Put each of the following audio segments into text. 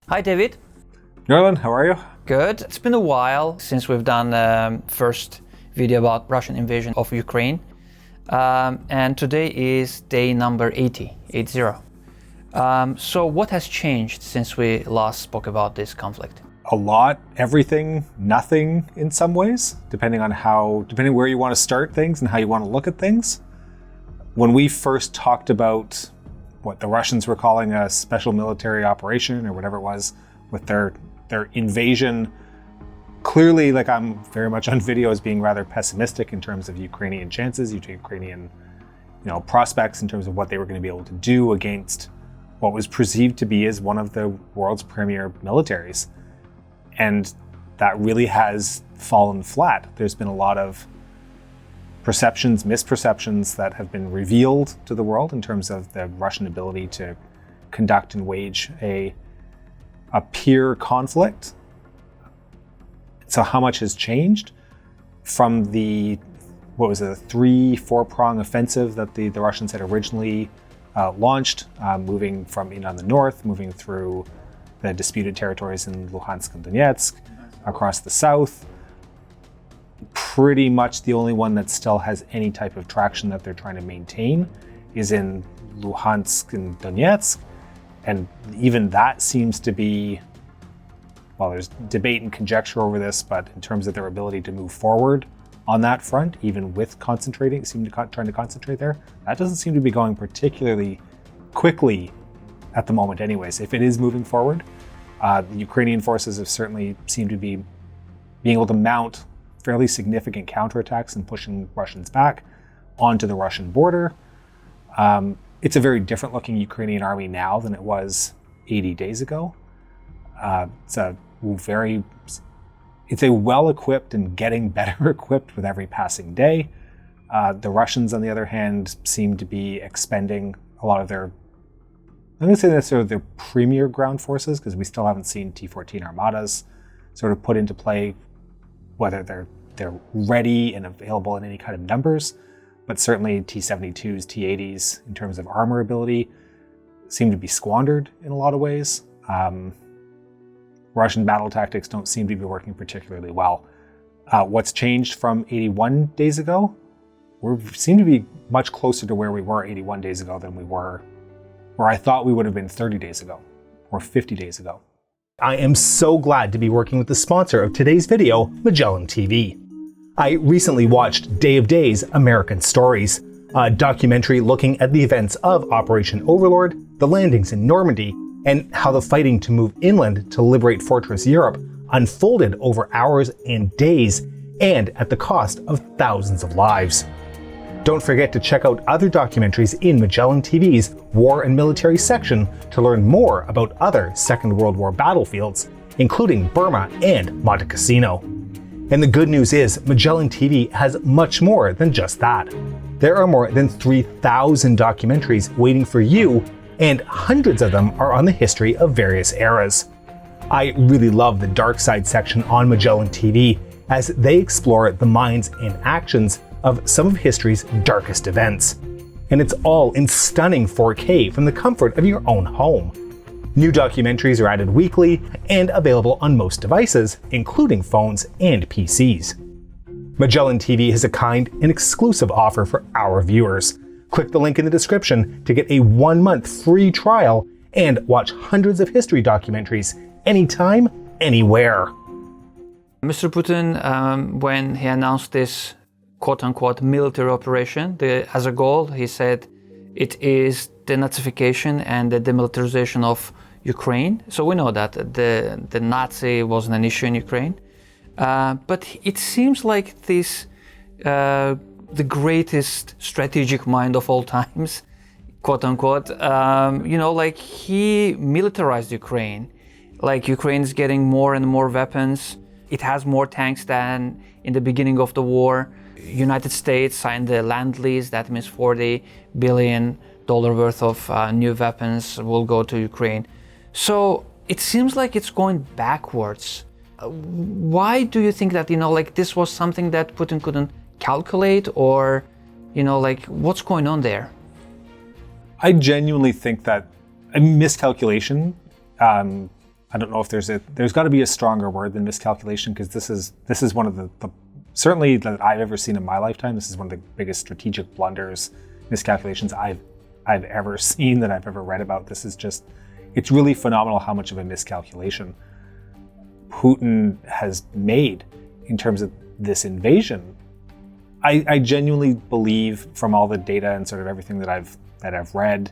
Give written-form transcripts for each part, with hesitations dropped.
Hi, David. Norland, how are you? Good. It's been a while since we've done the first video about Russian invasion of Ukraine. And today is day number 80. So what has changed since we last spoke about this conflict? A lot, everything, nothing in some ways, depending where you want to start things and how you want to look at things. When we first talked about what the Russians were calling a special military operation or whatever it was with their invasion, clearly, like, I'm very much on video as being rather pessimistic in terms of Ukrainian chances, Ukrainian, prospects in terms of what they were going to be able to do against what was perceived to be as one of the world's premier militaries. And that really has fallen flat. There's been a lot of perceptions, misperceptions that have been revealed to the world in terms of the Russian ability to conduct and wage a peer conflict. So how much has changed from the 3-4 prong offensive that the Russians had originally launched, moving from on the north, moving through the disputed territories in Luhansk and Donetsk, across the south. Pretty much the only one that still has any type of traction that they're trying to maintain is in Luhansk and Donetsk. And even that seems to be, well, there's debate and conjecture over this, but in terms of their ability to move forward on that front, even with trying to concentrate there, that doesn't seem to be going particularly quickly at the moment anyways. If it is moving forward, the Ukrainian forces have certainly seemed to be being able to mount fairly significant counterattacks and pushing Russians back onto the Russian border. It's a very different looking Ukrainian army now than it was 80 days ago. It's a well-equipped and getting better equipped with every passing day. The Russians, on the other hand, seem to be expending a lot of their, I'm going to say necessarily their premier ground forces, because we still haven't seen T-14 armadas sort of put into play, whether they're ready and available in any kind of numbers, but certainly T-72s, T-80s, in terms of armor ability, seem to be squandered in a lot of ways. Russian battle tactics don't seem to be working particularly well. What's changed from 81 days ago? We seem to be much closer to where we were 81 days ago than we were where I thought we would have been 30 days ago or 50 days ago. I am so glad to be working with the sponsor of today's video, Magellan TV. I recently watched Day of Days, American Stories, a documentary looking at the events of Operation Overlord, the landings in Normandy, and how the fighting to move inland to liberate Fortress Europe unfolded over hours and days, and at the cost of thousands of lives. Don't forget to check out other documentaries in Magellan TV's War and Military section to learn more about other Second World War battlefields, including Burma and Monte Cassino. And the good news is Magellan TV has much more than just that. There are more than 3,000 documentaries waiting for you, and hundreds of them are on the history of various eras. I really love the Dark Side section on Magellan TV, as they explore the minds and actions of some of history's darkest events. And it's all in stunning 4K from the comfort of your own home. New documentaries are added weekly and available on most devices, including phones and PCs. Magellan TV has a kind and exclusive offer for our viewers. Click the link in the description to get a 1-month free trial and watch hundreds of history documentaries anytime, anywhere. Mr. Putin, when he announced this quote-unquote military operation, as a goal, he said it is denazification and the demilitarization of Ukraine. So we know that the Nazi wasn't an issue in Ukraine. But it seems like this, the greatest strategic mind of all times, quote-unquote, he militarized Ukraine. Like, Ukraine is getting more and more weapons. It has more tanks than in the beginning of the war. United States signed the land lease. That means $40 billion worth of new weapons will go to Ukraine. So it seems like it's going backwards. Why do you think that, this was something that Putin couldn't calculate, or, what's going on? on there? I genuinely think that a miscalculation I don't know if there's got to be a stronger word than miscalculation, because this is one of the certainly that I've ever seen in my lifetime. This is one of the biggest strategic blunders, miscalculations I've ever seen, that I've ever read about. This is just, it's really phenomenal how much of a miscalculation Putin has made in terms of this invasion. I genuinely believe, from all the data and sort of everything that I've read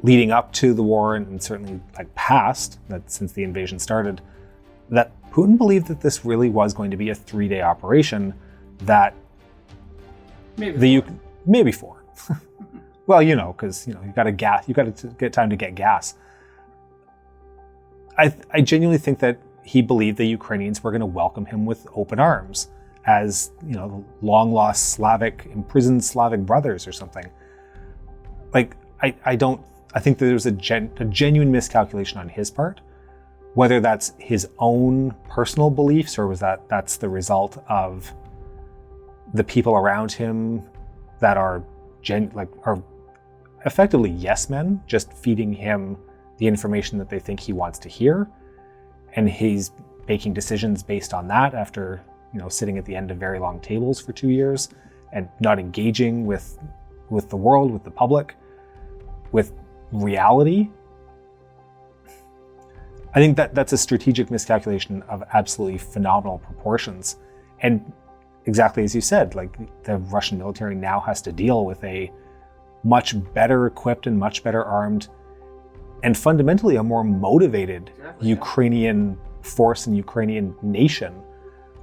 leading up to the war, and certainly like past that, since the invasion started, that Putin believed that this really was going to be a 3-day operation, that maybe 4. Well, because you got to get time to get gas. I genuinely think that he believed the Ukrainians were going to welcome him with open arms, as long lost imprisoned Slavic brothers or something. Like, I think that there's a genuine miscalculation on his part, whether that's his own personal beliefs or that's the result of the people around him that are effectively yes men, just feeding him the information that they think he wants to hear, and he's making decisions based on that after sitting at the end of very long tables for 2 years and not engaging with the world, with the public, with reality. I think that's a strategic miscalculation of absolutely phenomenal proportions. And exactly as you said, like, the Russian military now has to deal with a much better equipped and much better armed, and fundamentally a more motivated Ukrainian force and Ukrainian nation,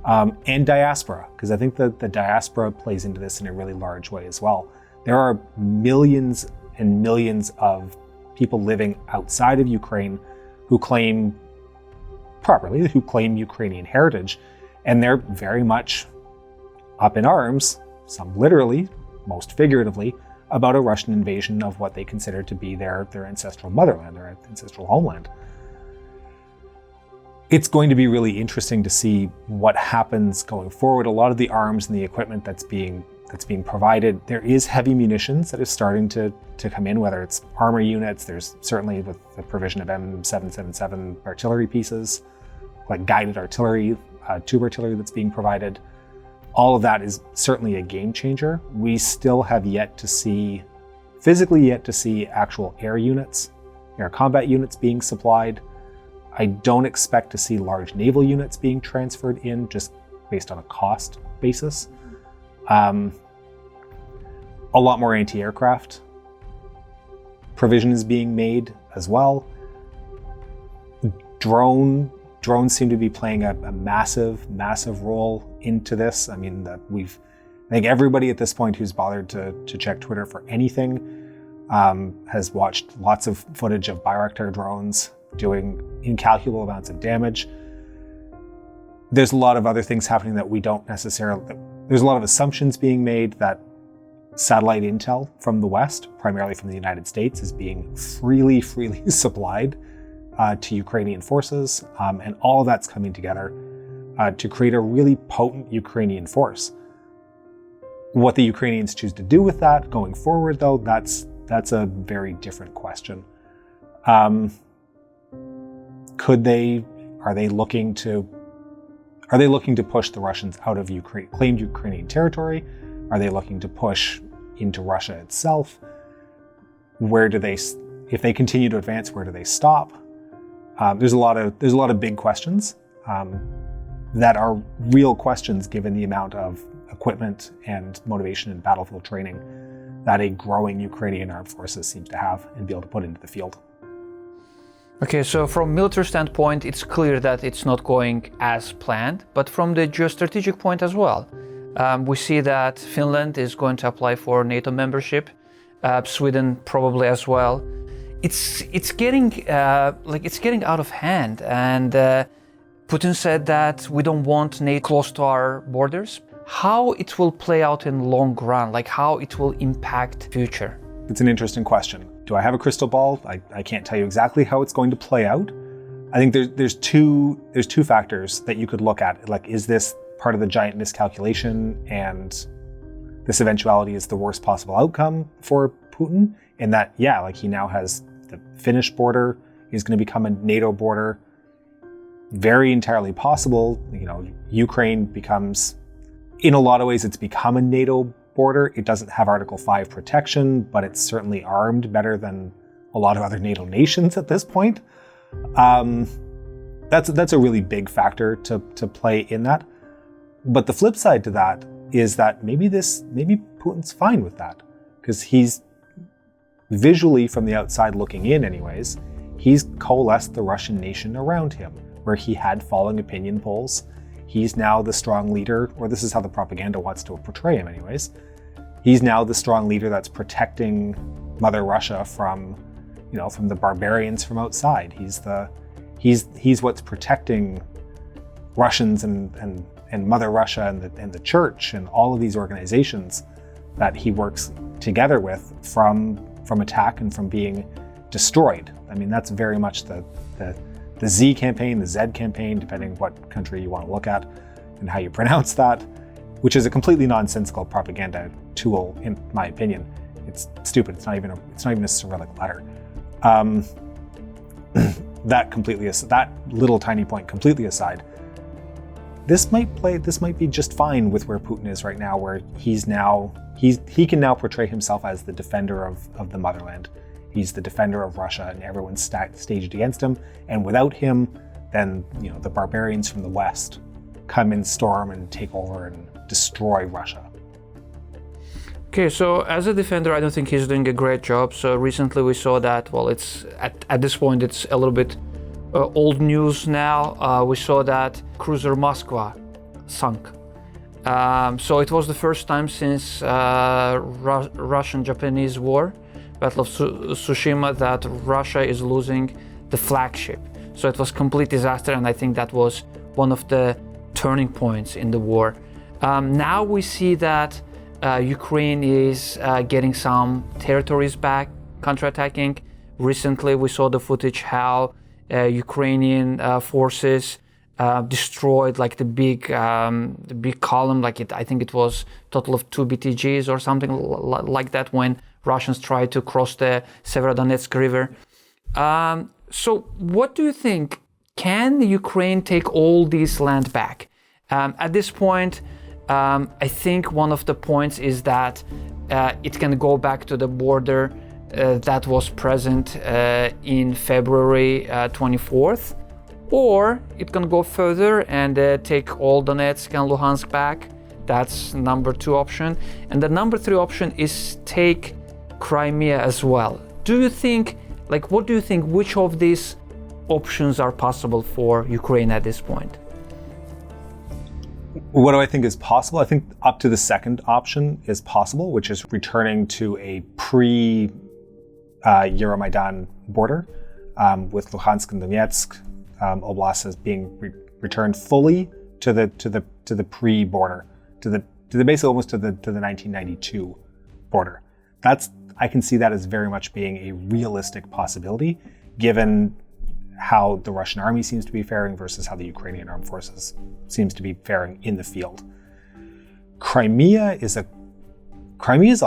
and diaspora, because I think that the diaspora plays into this in a really large way as well. There are millions and millions of people living outside of Ukraine who claim Ukrainian heritage, and they're very much up in arms, some literally, most figuratively, about a Russian invasion of what they consider to be their ancestral motherland, their ancestral homeland. It's going to be really interesting to see what happens going forward. A lot of the arms and the equipment that's being provided, there is heavy munitions that is starting to come in, whether it's armor units. There's certainly, with the provision of M777 artillery pieces, like guided artillery, tube artillery that's being provided. All of that is certainly a game changer. We still have physically yet to see actual air combat units being supplied. I don't expect to see large naval units being transferred in, just based on a cost basis. A lot more anti-aircraft provision is being made as well. Drones seem to be playing a massive role into this. I mean, I think everybody at this point who's bothered to check Twitter for anything has watched lots of footage of Bayraktar drones doing incalculable amounts of damage. There's a lot of other things happening that we don't necessarily. There's a lot of assumptions being made that satellite intel from the West, primarily from the United States, is being freely supplied to Ukrainian forces, and all of that's coming together to create a really potent Ukrainian force. What the Ukrainians choose to do with that going forward, though, that's a very different question. Are they looking to push the Russians out of claimed Ukrainian territory? Are they looking to push into Russia itself? If they continue to advance, where do they stop? There's a lot of big questions that are real questions, given the amount of equipment and motivation and battlefield training that a growing Ukrainian armed forces seems to have and be able to put into the field. Okay, so from military standpoint, it's clear that it's not going as planned, but from the geostrategic point as well, we see that Finland is going to apply for NATO membership, Sweden probably as well. It's getting out of hand, and Putin said that we don't want NATO close to our borders. How it will play out in long run, like how it will impact future? It's an interesting question. Do I have a crystal ball? I can't tell you exactly how it's going to play out. I think there's two factors that you could look at. Like, is this part of the giant miscalculation, and this eventuality is the worst possible outcome for Putin? In that, he now has the Finnish border is going to become a NATO border. Very entirely possible. Ukraine becomes, in a lot of ways, it's become a NATO border. It doesn't have Article 5 protection, but it's certainly armed better than a lot of other NATO nations at this point. That's a really big factor to play in that. But the flip side to that is that maybe Putin's fine with that, because he's visually, from the outside looking in anyways, he's coalesced the Russian nation around him, where he had falling opinion polls. He's now the strong leader, or this is how the propaganda wants to portray him anyways. He's now the strong leader that's protecting Mother Russia from the barbarians from outside. He's what's protecting Russians and Mother Russia and the church and all of these organizations that he works together with from attack and from being destroyed. I mean, that's very much the Z campaign, the Z campaign, depending what country you want to look at and how you pronounce that, which is a completely nonsensical propaganda tool, in my opinion. It's stupid. It's not even a Cyrillic letter. That little tiny point completely aside, this might be just fine with where Putin is right now, where he can now portray himself as the defender of the motherland. He's the defender of Russia, and everyone's staged against him. And without him, then the barbarians from the West come in storm and take over and destroy Russia. Okay, so as a defender, I don't think he's doing a great job. So recently we saw that, well, it's at this point it's a little bit old news now. We saw that cruiser Moskva sunk. So it was the first time since Russian-Japanese war, Battle of Tsushima, that Russia is losing the flagship. So it was complete disaster, and I think that was one of the turning points in the war. Now we see that Ukraine is getting some territories back, counterattacking. Recently we saw the footage how Ukrainian forces destroyed like the big column, I think it was total of 2 BTGs or something like that, when Russians tried to cross the Severodonetsk River. So what do you think? Can Ukraine take all this land back? At this point, I think one of the points is that it can go back to the border that was present in February 24th, or it can go further and take all Donetsk and Luhansk back. That's number 2 option. And the number 3 option is take Crimea as well. What do you think, which of these options are possible for Ukraine at this point? What do I think is possible? I think up to the second option is possible, which is returning to a pre-Euromaidan border with Luhansk and Donetsk oblasts as being returned fully to the pre-border, to the basically almost to the 1992 border. I can see that as very much being a realistic possibility, given how the Russian army seems to be faring versus how the Ukrainian armed forces seems to be faring in the field. Crimea is a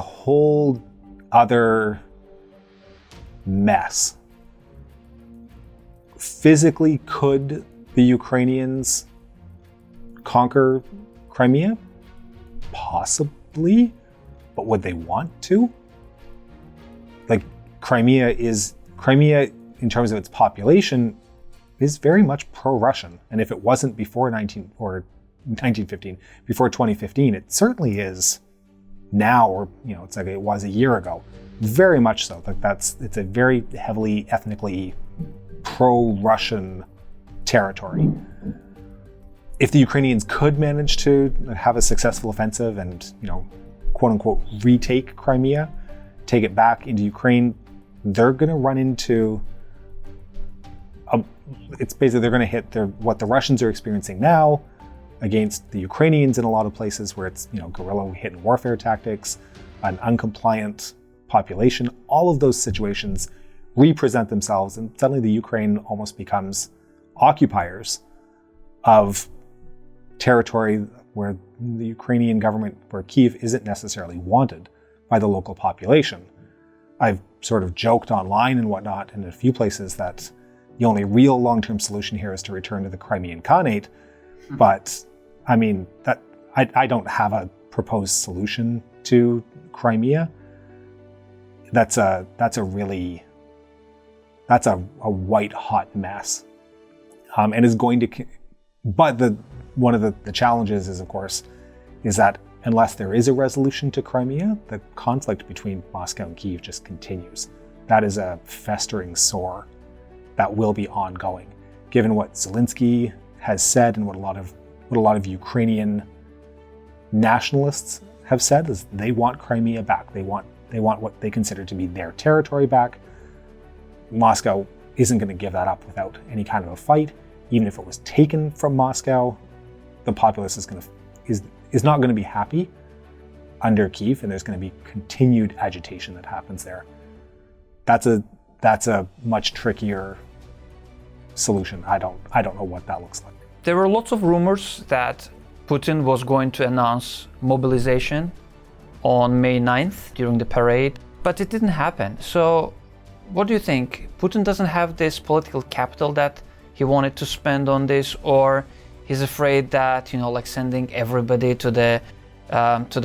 whole other mess. Physically, could the Ukrainians conquer Crimea? Possibly, but would they want to? Crimea in terms of its population is very much pro-Russian. And if it wasn't before 2015, it certainly is now, or it's like it was a year ago. Very much so. It's a very heavily ethnically pro-Russian territory. If the Ukrainians could manage to have a successful offensive and, quote unquote, retake Crimea, take it back into Ukraine, they're going to run into it's basically they're going to hit what the Russians are experiencing now against the Ukrainians in a lot of places, where it's guerrilla hidden warfare tactics, an uncompliant population. All of those situations represent themselves, and suddenly the Ukraine almost becomes occupiers of territory where the Ukrainian government, where Kyiv isn't necessarily wanted by the local population. I've sort of joked online and whatnot in a few places that the only real long-term solution here is to return to the Crimean Khanate. But I mean, that I don't have a proposed solution to Crimea. That's a white hot mess, and is going to. But one of the challenges is, of course, is that unless there is a resolution to Crimea, the conflict between Moscow and Kyiv just continues. That is a festering sore that will be ongoing. Given what Zelensky has said and what a lot of Ukrainian nationalists have said, is they want Crimea back. They want what they consider to be their territory back. Moscow isn't going to give that up without any kind of a fight. Even if it was taken from Moscow, the populace is not going to be happy under Kyiv, and there's going to be continued agitation that happens there. That's a much trickier solution. I don't know what that looks like. There were lots of rumors that Putin was going to announce mobilization on May 9th during the parade, but it didn't happen. So what do you think? Putin doesn't have this political capital that he wanted to spend on this, or he's afraid that, like sending everybody to the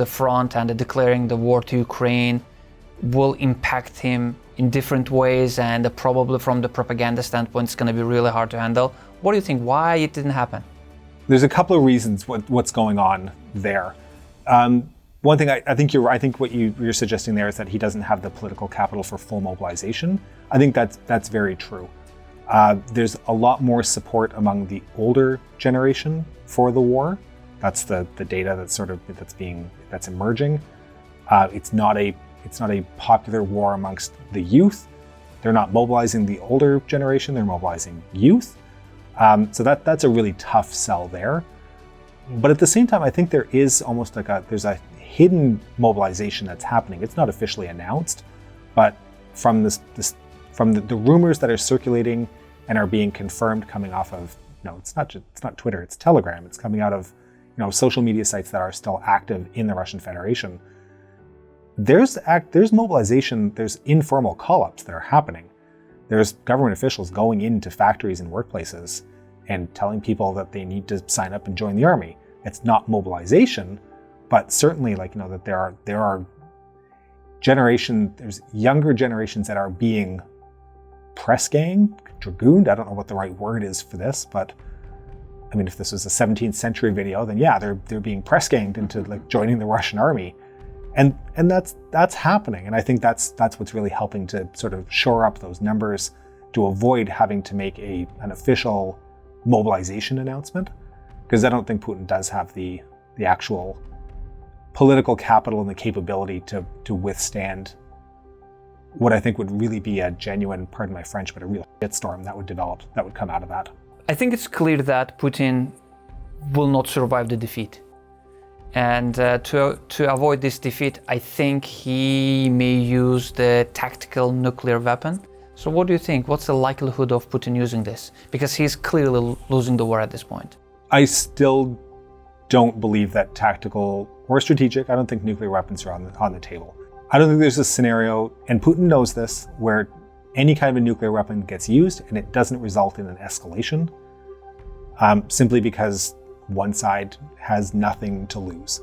front and declaring the war to Ukraine will impact him in different ways, and probably from the propaganda standpoint, it's going to be really hard to handle. What do you think? Why it didn't happen? There's a couple of reasons what's going on there. One thing I think you're right. I think what you're suggesting there is that he doesn't have the political capital for full mobilization. I think that's very true. There's a lot more support among the older generation for the war. That's the data that's emerging. It's not a popular war amongst the youth. They're not mobilizing the older generation, they're mobilizing youth. So that's a really tough sell there. But at the same time, I think there is almost there's a hidden mobilization that's happening. It's not officially announced, but from the rumors that are circulating and are being confirmed coming off of, it's not Twitter, it's Telegram. It's coming out of, social media sites that are still active in the Russian Federation. There's mobilization, there's informal call-ups that are happening. There's government officials going into factories and workplaces and telling people that they need to sign up and join the army. It's not mobilization, but certainly that there are there's younger generations that are being press ganged, dragooned. I don't know what the right word is for this, but I mean, if this was a 17th century video, then yeah, they're being press ganged into joining the Russian army. And that's happening. And I think that's what's really helping to sort of shore up those numbers to avoid having to make an official mobilization announcement. Because I don't think Putin does have the actual political capital and the capability to withstand what I think would really be a genuine, pardon my French, but a real shitstorm that would come out of that. I think it's clear that Putin will not survive the defeat. And to avoid this defeat, I think he may use the tactical nuclear weapon. So what do you think? What's the likelihood of Putin using this? Because he's clearly losing the war at this point. I still don't believe that tactical or strategic, I don't think nuclear weapons are on the table. I don't think there's a scenario, and Putin knows this, where any kind of a nuclear weapon gets used and it doesn't result in an escalation, simply because one side has nothing to lose,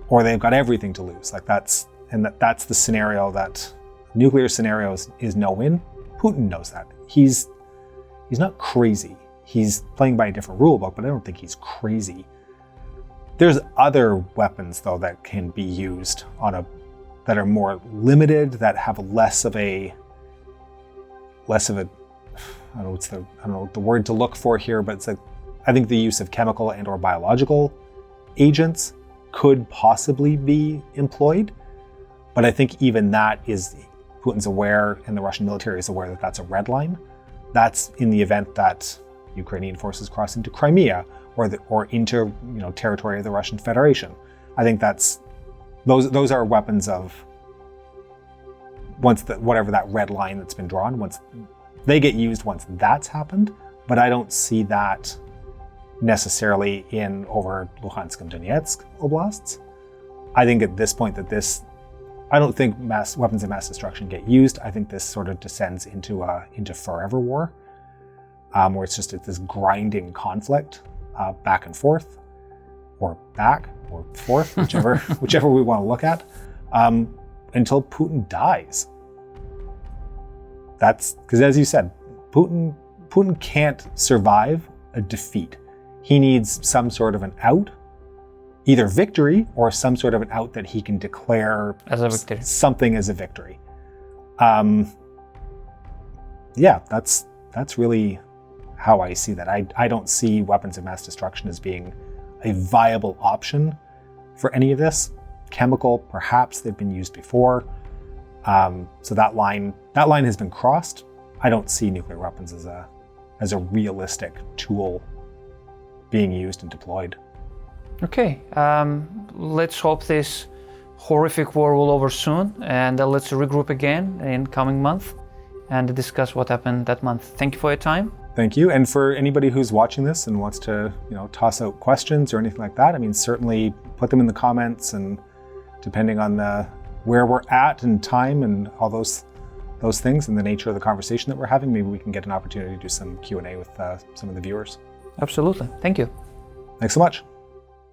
or they've got everything to lose. That's the scenario. That nuclear scenario is no win. Putin knows that. He's not crazy. He's playing by a different rule book, but I don't think he's crazy. There's other weapons though that can be used that are more limited, that have less of a I don't know the word to look for here, but it's I think the use of chemical and or biological agents could possibly be employed. But I think even that Putin's aware, and the Russian military is aware, that that's a red line. That's in the event that Ukrainian forces cross into Crimea or into territory of the Russian Federation. I think those are weapons of whatever that red line that's been drawn, once they get used once that's happened. But I don't see that necessarily over Luhansk and Donetsk oblasts. I think at this point that I don't think weapons of mass destruction get used. I think this sort of descends into forever war, where it's just this grinding conflict, back and forth, or back or forth, whichever we want to look at, until Putin dies. That's because, as you said, Putin can't survive a defeat. He needs some sort of an out, either victory or some sort of an out that he can declare as a victory. Something as a victory. Yeah, that's really how I see that. I don't see weapons of mass destruction as being a viable option for any of this. Chemical, perhaps they've been used before. So that line has been crossed. I don't see nuclear weapons as a realistic tool being used and deployed. Okay, let's hope this horrific war will over soon, and let's regroup again in coming month and discuss what happened that month. Thank you for your time. Thank you. And for anybody who's watching this and wants to, toss out questions or anything like that, I mean, certainly put them in the comments, and depending on where we're at and time and all those things and the nature of the conversation that we're having, maybe we can get an opportunity to do some Q&A with some of the viewers. Absolutely. Thank you. Thanks so much.